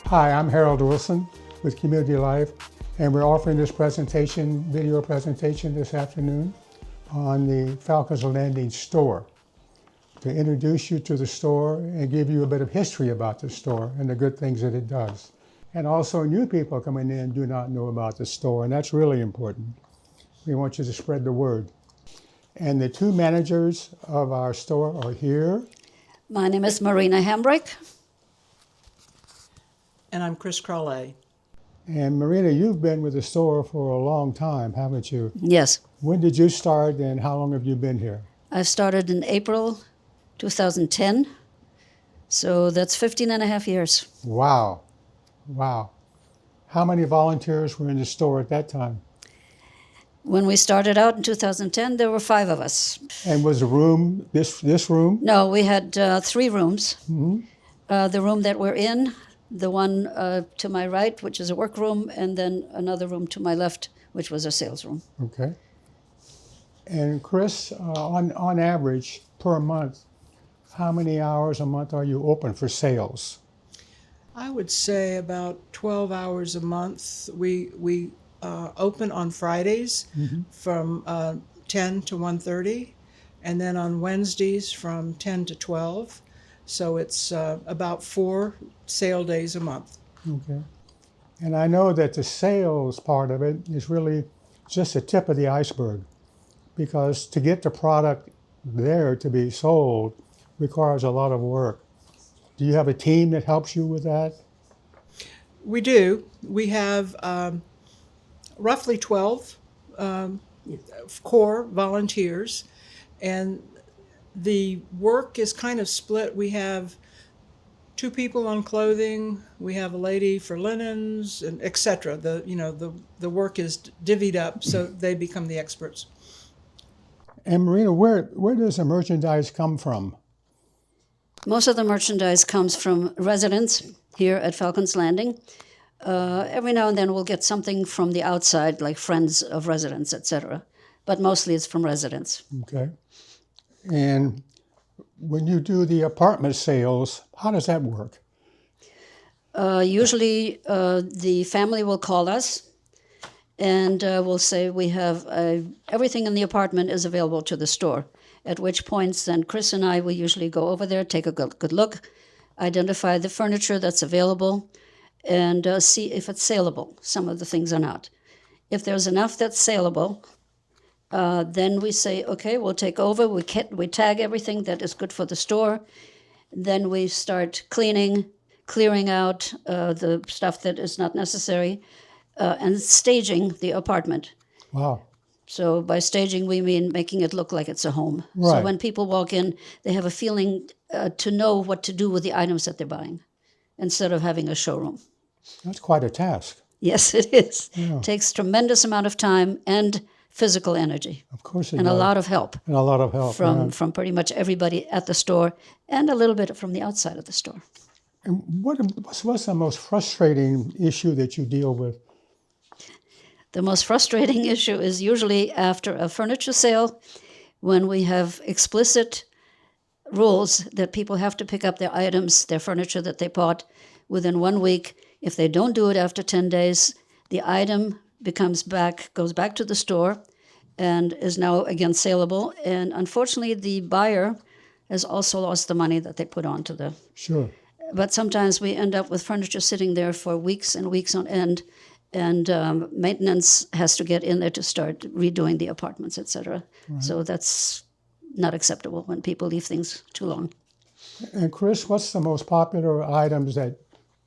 Hi, I'm Harold Wilson with Community Life, and we're offering this video presentation this afternoon on the Falcons Landing store to introduce you to the store and give you a bit of history about the store and the good things that it does. And also new people coming in do not know about the store, and that's really important. We want you to spread the word. And the two managers of our store are here. My name is Marina Hambrick. And I'm Chris Crawley. And Marina, you've been with the store for a long time, haven't you? Yes. When did you start and how long have you been here? I started in April 2010, so that's 15 and a half years. Wow. Wow. How many volunteers were in the store at that time? When we started out in 2010, there were 5 of us. And was the room, this room? No, we had 3 rooms. Mm-hmm. The room that we're in, the one to my right, which is a workroom, and then another room to my left, which was a sales room. Okay. And Chris, on average, per month, how many hours a month are you open for sales? I would say about 12 hours a month. We open on Fridays from 10 to 1:30, and then on Wednesdays from 10 to 12. So it's about 4 sale days a month. Okay. And I know that the sales part of it is really just the tip of the iceberg, because to get the product there to be sold requires a lot of work. Do you have a team that helps you with that? We do. We have roughly 12 core volunteers, and the work is kind of split. We have 2 people on clothing, we have a lady for linens, and etc. The work is divvied up so they become the experts. And Marina, where does the merchandise come from? Most of the merchandise comes from residents here at Falcons Landing. Every now and then we'll get something from the outside, like friends of residents, etc. But mostly it's from residents. Okay. And when you do the apartment sales, how does that work? Usually the family will call us and we'll say we have everything in the apartment is available to the store, at which points then Chris and I will usually go over there, take a good look, identify the furniture that's available, and see if it's saleable. Some of the things are not. If there's enough that's saleable, then we say, okay, we'll take over. We tag everything that is good for the store. Then we start clearing out the stuff that is not necessary, and staging the apartment. Wow. So by staging, we mean making it look like it's a home. Right. So when people walk in, they have a feeling to know what to do with the items that they're buying, instead of having a showroom. That's quite a task. Yes, it is. Yeah. It takes tremendous amount of time and physical energy. Of course it and does. a lot of help. And a lot of help. From pretty much everybody at the store and a little bit from the outside of the store. And what's the most frustrating issue that you deal with? The most frustrating issue is usually after a furniture sale, when we have explicit rules that people have to pick up their items, their furniture that they bought within 1 week. If they don't do it after 10 days, the item goes back to the store and is now again saleable. And unfortunately, the buyer has also lost the money that they put onto the... Sure. But sometimes we end up with furniture sitting there for weeks and weeks on end, and maintenance has to get in there to start redoing the apartments, etc. Right. So that's not acceptable when people leave things too long. And Chris, what's the most popular items that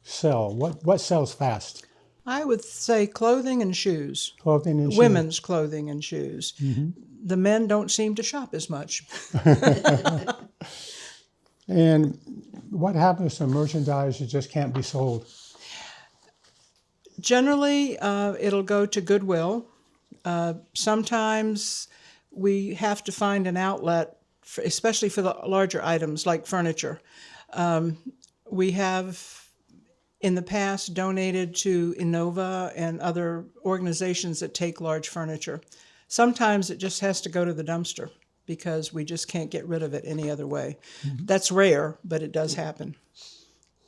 sell? What sells fast? I would say clothing and shoes. Clothing and shoes. Women's clothing and shoes. Mm-hmm. The men don't seem to shop as much. And what happens to merchandise that just can't be sold? Generally, it'll go to Goodwill. Sometimes we have to find an outlet, especially for the larger items like furniture. We have in the past donated to Innova and other organizations that take large furniture. Sometimes it just has to go to the dumpster because we just can't get rid of it any other way. Mm-hmm. That's rare, but it does happen.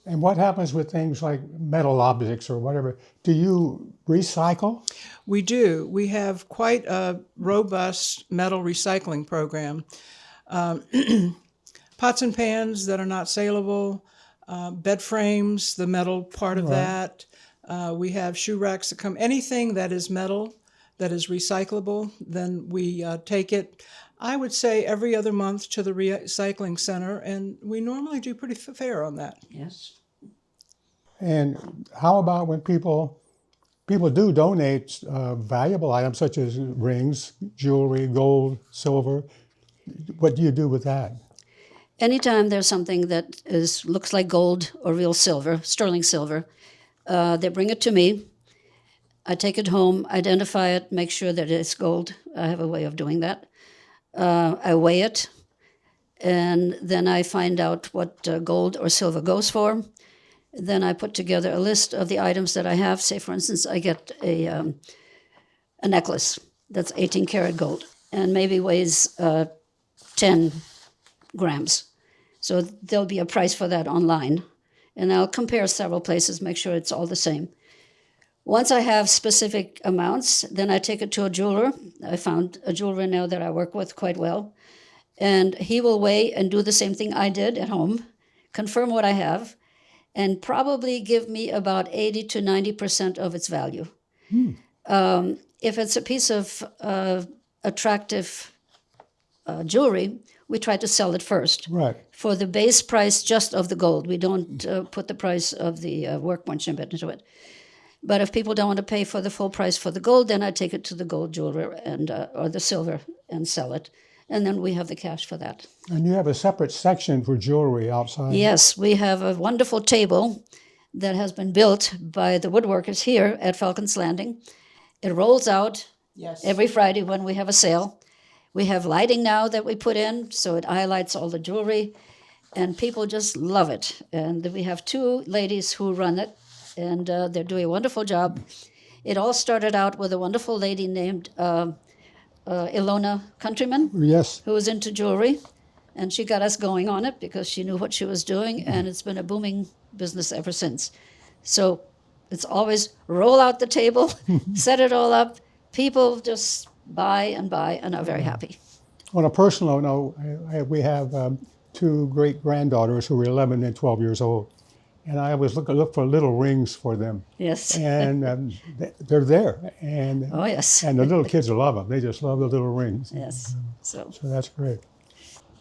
And what happens with things like metal objects or whatever? Do you recycle? We do. We have quite a robust metal recycling program. Pots and pans that are not saleable, bed frames, the metal part of that. We have shoe racks that come, anything that is metal, that is recyclable, then we take it, I would say, every other month to the recycling center, and we normally do pretty fair on that. Yes. And how about when people do donate valuable items such as rings, jewelry, gold, silver? What do you do with that? Anytime there's something that looks like gold or real silver, sterling silver, they bring it to me. I take it home, identify it, make sure that it's gold. I have a way of doing that. I weigh it, and then I find out what gold or silver goes for. Then I put together a list of the items that I have. Say, for instance, I get a necklace that's 18 karat gold and maybe weighs 10 grams. So there'll be a price for that online. And I'll compare several places, make sure it's all the same. Once I have specific amounts, then I take it to a jeweler. I found a jeweler now that I work with quite well. And he will weigh and do the same thing I did at home, confirm what I have, and probably give me about 80 to 90% of its value. If it's a piece of attractive jewelry, we try to sell it first. Right. For the base price just of the gold. We don't put the price of the workmanship into it. But if people don't want to pay for the full price for the gold, then I take it to the gold jeweler and or the silver and sell it. And then we have the cash for that. And you have a separate section for jewelry outside. Yes, we have a wonderful table that has been built by the woodworkers here at Falcons Landing. It rolls out every Friday when we have a sale. We have lighting now that we put in, so it highlights all the jewelry, and people just love it. And we have two ladies who run it, and they're doing a wonderful job. It all started out with a wonderful lady named Ilona Countryman, Yes. who was into jewelry, and she got us going on it because she knew what she was doing, and it's been a booming business ever since. So it's always roll out the table, set it all up. People just buy and are very happy. On a personal note, we have two great-granddaughters who are 11 and 12 years old. And I always look for little rings for them. Yes. And they're there. And, Oh, yes. and the little kids love them. They just love the little rings. Yes. So So that's great.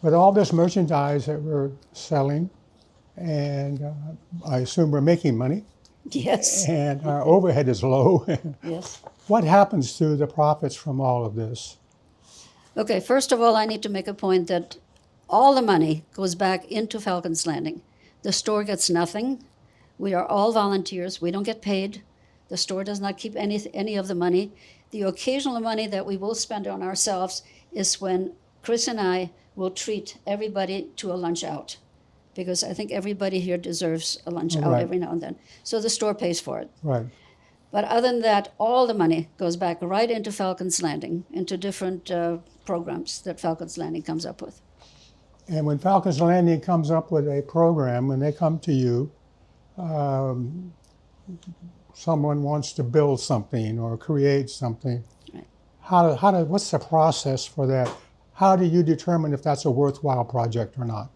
With all this merchandise that we're selling, and I assume we're making money, yes. and our overhead is low. Yes. What happens to the profits from all of this? Okay, first of all, I need to make a point that all the money goes back into Falcons Landing. The store gets nothing. We are all volunteers. We don't get paid. The store does not keep any of the money. The occasional money that we will spend on ourselves is when Chris and I will treat everybody to a lunch out, because I think everybody here deserves a lunch out Right. every now and then. So the store pays for it. Right. But other than that, all the money goes back right into Falcons Landing, into different programs that Falcons Landing comes up with. And when Falcons Landing comes up with a program, when they come to you, someone wants to build something or create something. Right. What's the process for that? How do you determine if that's a worthwhile project or not?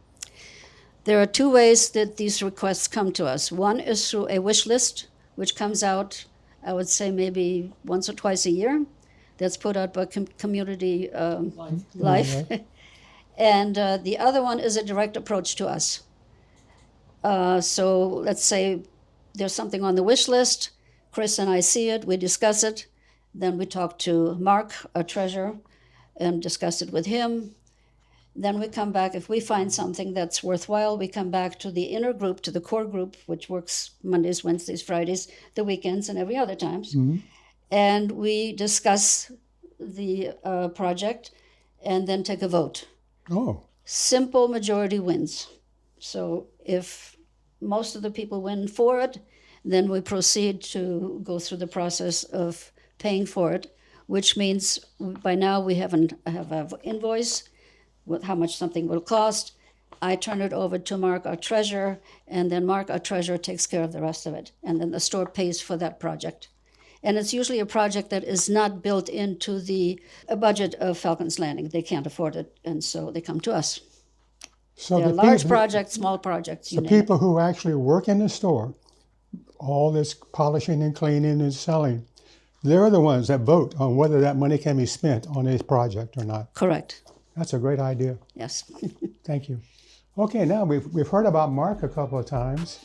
There are two ways that these requests come to us. One is through a wish list, which comes out, I would say, maybe once or twice a year. That's put out by Community Life. And the other one is a direct approach to us. So let's say there's something on the wish list. Chris and I see it, we discuss it. Then we talk to Mark, our treasurer, and discuss it with him. Then we come back. If we find something that's worthwhile, we come back to the inner group, to the core group, which works Mondays, Wednesdays, Fridays, the weekends, and every other times. Mm-hmm. And we discuss the project and then take a vote. Oh. Simple majority wins. So if most of the people win for it, then we proceed to go through the process of paying for it, which means by now we have an invoice with how much something will cost, I turn it over to Mark, our treasurer, and then Mark, our treasurer, takes care of the rest of it. And then the store pays for that project. And it's usually a project that is not built into the budget of Falcons Landing. They can't afford it, and so they come to us. So They're the large people, projects, small projects, you the name it. people who actually work in the store, all this polishing and cleaning and selling, they're the ones that vote on whether that money can be spent on a project or not. Correct. That's a great idea. Yes. Thank you. Okay, now we've heard about Mark a couple of times.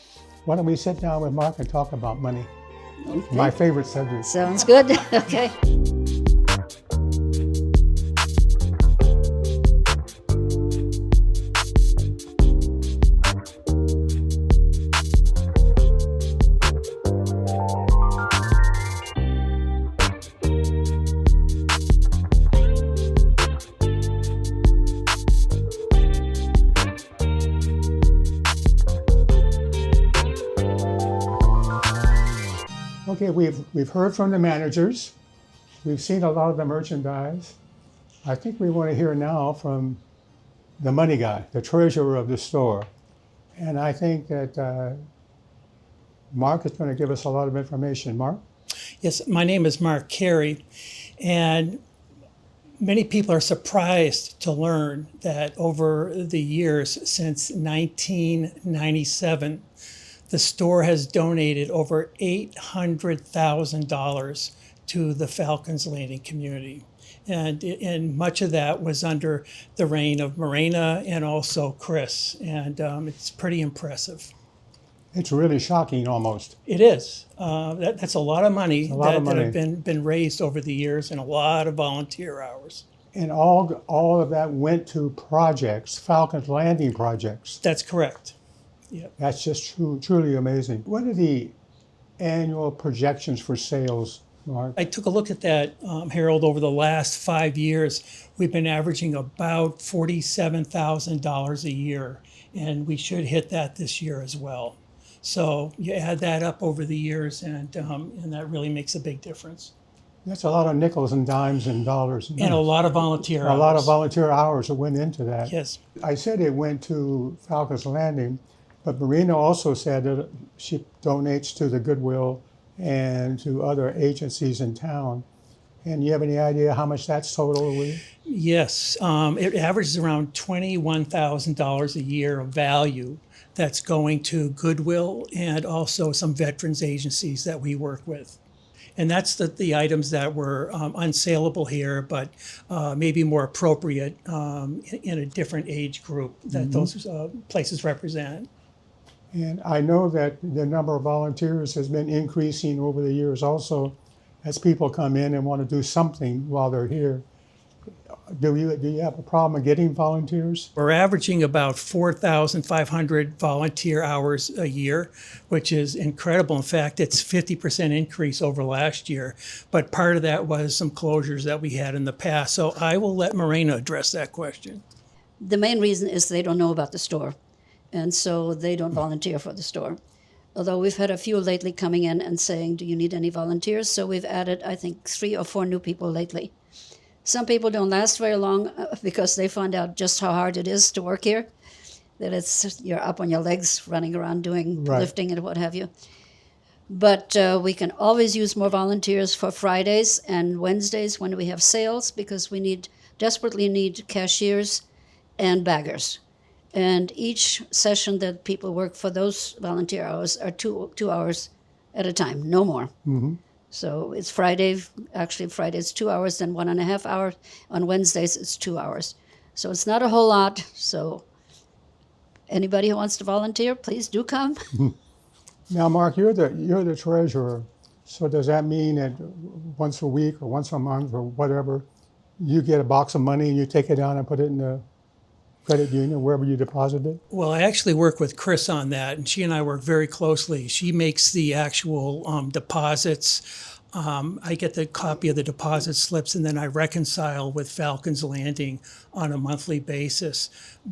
Why don't we sit down with Mark and talk about money? Okay. My favorite subject. Sounds good. Okay. Okay, we've heard from the managers. We've seen a lot of the merchandise. I think we want to hear now from the money guy, the treasurer of the store. And I think that Mark is going to give us a lot of information. Mark? Yes, my name is Mark Carey, and many people are surprised to learn that over the years since 1997, the store has donated over $800,000 to the Falcons Landing community. And much of that was under the reign of Morena and also Chris, and it's pretty impressive. It's really shocking almost. It is. That's a lot of money that have been raised over the years, and a lot of volunteer hours. And all of that went to projects, Falcons Landing projects. That's correct. Yep. That's just truly amazing. What are the annual projections for sales, Mark? I took a look at that, Harold. Over the last 5 years, we've been averaging about $47,000 a year, and we should hit that this year as well. So you add that up over the years, and that really makes a big difference. That's a lot of nickels and dimes and dollars. And a lot of volunteer hours. A lot of volunteer hours that went into that. Yes. I said it went to Falcons Landing, but Marina also said that she donates to the Goodwill and to other agencies in town. And you have any idea how much that's total? Yes. It averages around $21,000 a year of value that's going to Goodwill and also some veterans agencies that we work with. And that's the items that were unsaleable here, but maybe more appropriate in a different age group that those places represent. And I know that the number of volunteers has been increasing over the years also as people come in and want to do something while they're here. Do you have a problem getting volunteers? We're averaging about 4,500 volunteer hours a year, which is incredible. In fact, it's 50% increase over last year. But part of that was some closures that we had in the past. So I will let Morena address that question. The main reason is they don't know about the store, and so they don't volunteer for the store. Although we've had a few lately coming in and saying, do you need any volunteers? So we've added, I think, 3 or 4 new people lately. Some people don't last very long because they find out just how hard it is to work here, that you're up on your legs running around doing lifting and what have you. But we can always use more volunteers for Fridays and Wednesdays when we have sales, because we desperately need cashiers and baggers. And each session that people work for those volunteer hours are 2 hours at a time, no more. Mm-hmm. So it's Friday, actually Friday's 2 hours, then 1.5 hours. On Wednesdays, it's 2 hours. So it's not a whole lot. So anybody who wants to volunteer, please do come. Now, Mark, you're the treasurer. So does that mean that once a week or once a month or whatever, you get a box of money and you take it down and put it in the credit union, wherever you deposit it? Well, I actually work with Chris on that, and she and I work very closely. She makes the actual deposits I get the copy of the deposit slips, and then I reconcile with Falcons Landing on a monthly basis.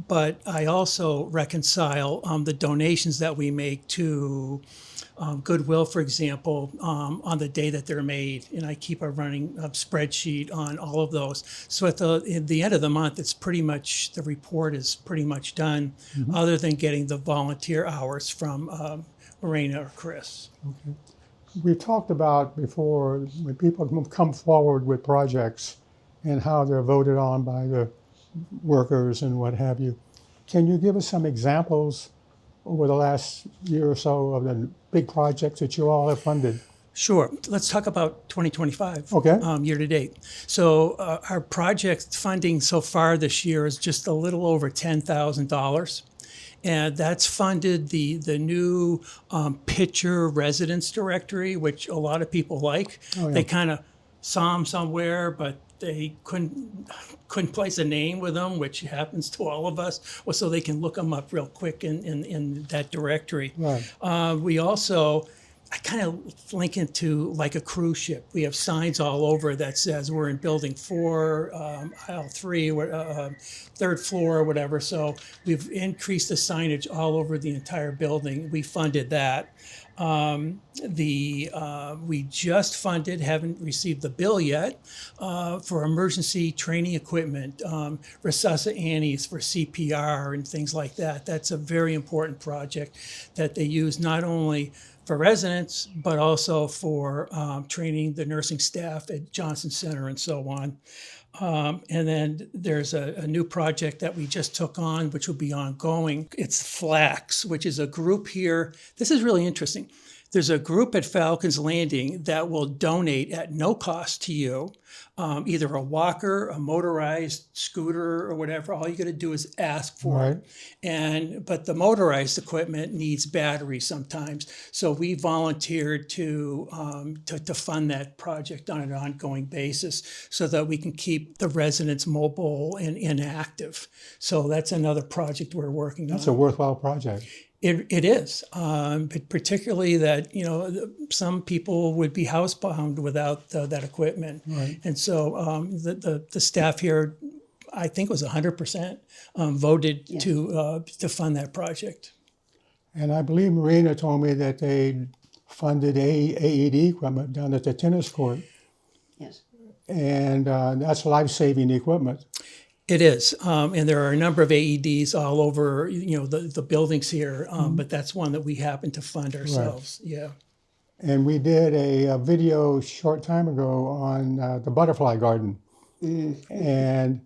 But I also reconcile the donations that we make to Goodwill, for example, on the day that they're made, and I keep a running spreadsheet on all of those. So at the end of the month, it's pretty much, the report is pretty much done, other than getting the volunteer hours from Marina or Chris. We've talked about before when people come forward with projects and how they're voted on by the workers and what have you. Can you give us some examples over the last year or so of the big projects that you all have funded? Sure. Let's talk about 2025, Okay. year to date. So our project funding so far this year is just a little over $10,000. And that's funded the new picture residence directory, which a lot of people like. Oh, yeah. They kind of saw them somewhere, but they couldn't place a name with them, which happens to all of us, or so they can look them up real quick in that directory. Right. We also, I kind of link it to like a cruise ship. We have signs all over that says we're in building 4, aisle 3, third floor, or whatever. So we've increased the signage all over the entire building. We funded that. We just funded, haven't received the bill yet, for emergency training equipment, Resusci Annies for CPR and things like that. That's a very important project that they use not only for residents, but also for training the nursing staff at Johnson Center and so on. And then there's a new project that we just took on, which will be ongoing. It's FLAX, which is a group here. This is really interesting. There's a group at Falcons Landing that will donate at no cost to you, either a walker, a motorized scooter, or whatever. All you got to do is ask for Right. it. But the motorized equipment needs batteries sometimes. So we volunteered to fund that project on an ongoing basis so that we can keep the residents mobile and active. So that's another project we're working on. That's a worthwhile project. It is, but particularly that, some people would be housebound without that equipment. Right. And so the staff here, I think it was 100% voted to fund that project. And I believe Marina told me that they funded AED equipment down at the tennis court. Yes. And that's life-saving equipment. It is, and there are a number of AEDs all over, the buildings here, but that's one that we happen to fund ourselves. Right. Yeah. And we did a video short time ago on the butterfly garden. And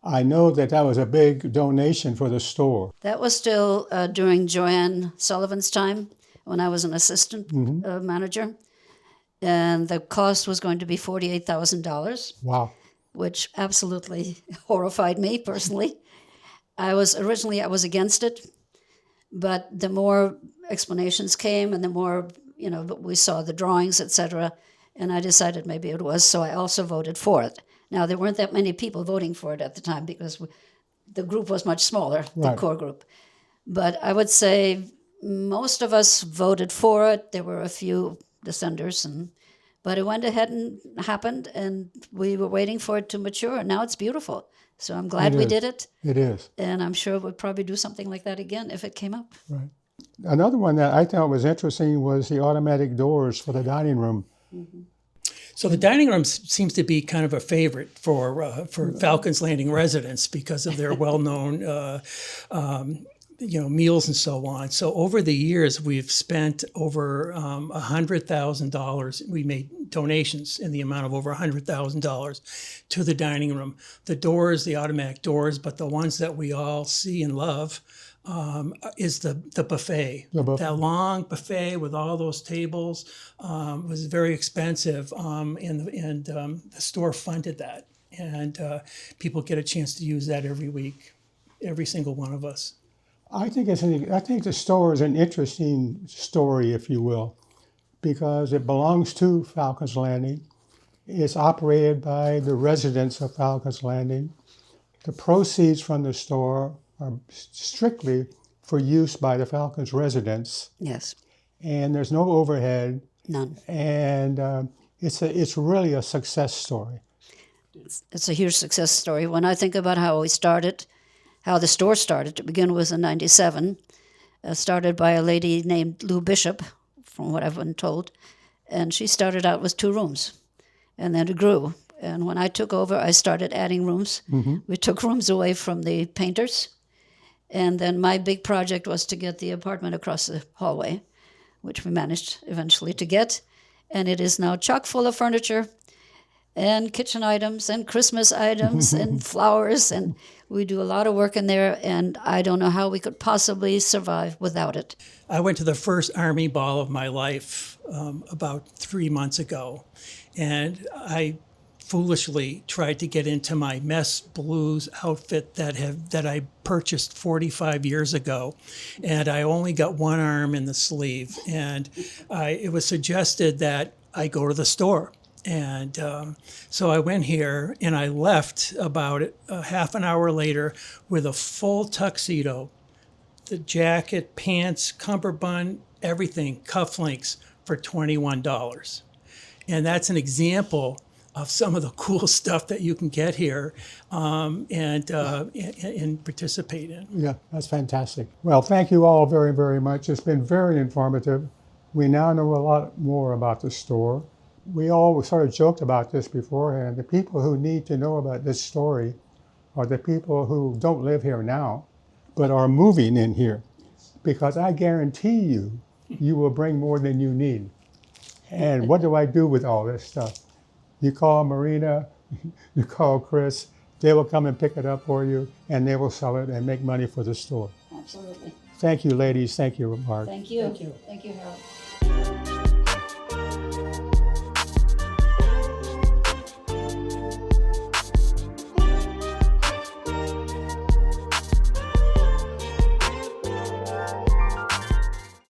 I know that was a big donation for the store. That was still during Joanne Sullivan's time when I was an assistant manager. And the cost was going to be $48,000. Wow. Which absolutely horrified me personally. I was against it, but the more explanations came and the more, we saw the drawings, etc., and I decided maybe it was, so I also voted for it. Now, there weren't that many people voting for it at the time because the group was much smaller, the core group. But I would say most of us voted for it. There were a few dissenters, but it went ahead and happened, and we were waiting for it to mature. Now it's beautiful. So I'm glad we did it. It is. And I'm sure we'll probably do something like that again if it came up. Right. Another one that I thought was interesting was the automatic doors for the dining room. Mm-hmm. So the dining room seems to be kind of a favorite for Falcons Landing residents because of their well-known meals and so on. So over the years, we've spent over $100,000. We made donations in the amount of over $100,000 to the dining room. The doors, the automatic doors, but the ones that we all see and love is the buffet. That long buffet with all those tables was very expensive, and the store funded that. And people get a chance to use that every week, every single one of us. I think the store is an interesting story, if you will, because it belongs to Falcons Landing. It's operated by the residents of Falcons Landing. The proceeds from the store are strictly for use by the Falcons residents. Yes. And there's no overhead. None. And It's really a success story. It's a huge success story. When I think about how we started, how the store started to begin with in '97, started by a lady named Lou Bishop, from what I've been told, and she started out with 2 rooms, and then it grew. And when I took over, I started adding rooms. We took rooms away from the painters, and then my big project was to get the apartment across the hallway, which we managed eventually to get, and it is now chock full of furniture and kitchen items and Christmas items and flowers, and we do a lot of work in there, and I don't know how we could possibly survive without it. I went to the first Army Ball of my life about 3 months ago, and I foolishly tried to get into my mess blues outfit that I purchased 45 years ago, and I only got one arm in the sleeve, and it was suggested that I go to the store. And so I went here, and I left about half an hour later with a full tuxedo, the jacket, pants, cummerbund, everything, cufflinks for $21. And that's an example of some of the cool stuff that you can get here and participate in. Yeah, that's fantastic. Well, thank you all very, very much. It's been very informative. We now know a lot more about the store. We all sort of joked about this beforehand. The people who need to know about this story are the people who don't live here now, but are moving in here. Because I guarantee you, you will bring more than you need. And what do I do with all this stuff? You call Marina, you call Chris, they will come and pick it up for you, and they will sell it and make money for the store. Absolutely. Thank you, ladies. Thank you, Mark. Thank you. Thank you. Thank you, Harold.